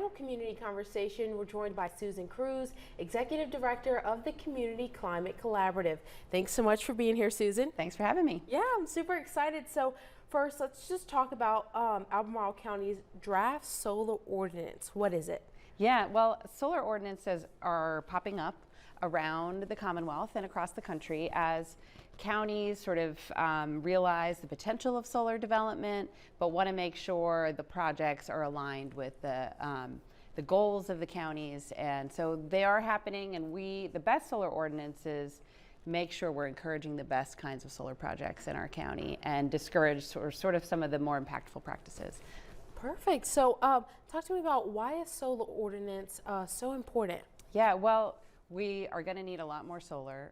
final community conversation, we're joined by Susan Kruse, Executive Director of the Community Climate Collaborative. Thanks so much for being here, Susan. Thanks for having me. Yeah, I'm super excited. So first, let's just talk about Albemarle County's draft solar ordinance. What is it? Yeah, well, solar ordinances are popping up around the Commonwealth and across the country as counties sort of realize the potential of solar development, but want to make sure the projects are aligned with the goals of the counties. And so they are happening, and the best solar ordinances make sure we're encouraging the best kinds of solar projects in our county and discourage sort of some of the more impactful practices. Perfect. So talk to me about why is solar ordinance so important? Yeah, well, we are going to need a lot more solar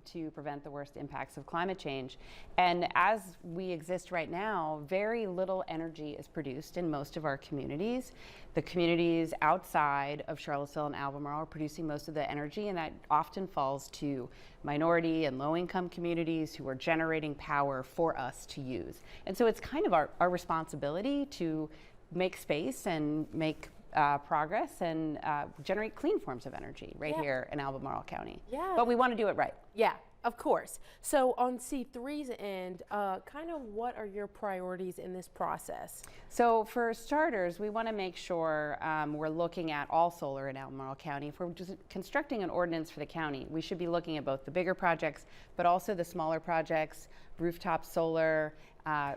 to prevent the worst impacts of climate change. And as we exist right now, very little energy is produced in most of our communities. The communities outside of Charlottesville and Albemarle are producing most of the energy, and that often falls to minority and low-income communities who are generating power for us to use. And so it's kind of our responsibility to make space and make progress and generate clean forms of energy here in Albemarle County. Yeah. But we want to do it right. Yeah, of course. So on C3's end, kind of what are your priorities in this process? So for starters, we want to make sure we're looking at all solar in Albemarle County. If we're just constructing an ordinance for the county, we should be looking at both the bigger projects, but also the smaller projects, rooftop solar,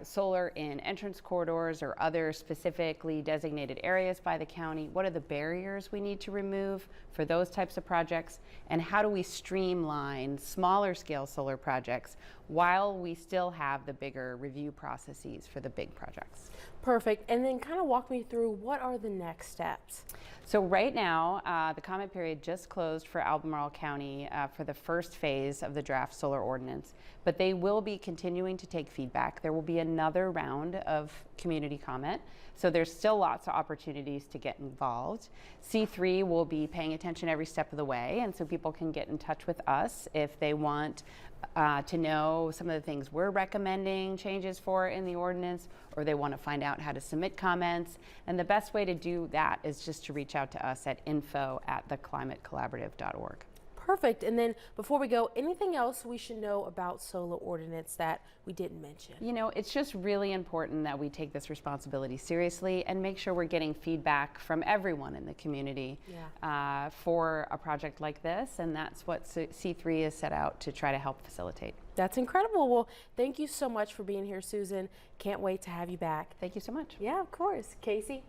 solar in entrance corridors or other specifically designated areas by the county. What are the barriers we need to remove for those types of projects? And how do we streamline smaller scale solar projects while we still have the bigger review processes for the big projects? Perfect. And then kind of walk me through what are the next steps? So right now, the comment period just closed for Albemarle County for the first phase of the draft solar ordinance, but they will be continuing to take feedback. There will be another round of community comment, so there's still lots of opportunities to get involved. C3 will be paying attention every step of the way, and so people can get in touch with us if they want to know some of the things we're recommending changes for in the ordinance, or they want to find out how to submit comments. And the best way to do that is just to reach out to us at info@theclimatecollaborative.org. Perfect. And then before we go, anything else we should know about solar ordinance that we didn't mention? You know, it's just really important that we take this responsibility seriously and make sure we're getting feedback from everyone in the community for a project like this. And that's what C3 is set out to try to help facilitate. That's incredible. Well, thank you so much for being here, Susan. Can't wait to have you back. Thank you so much. Yeah, of course. Casey?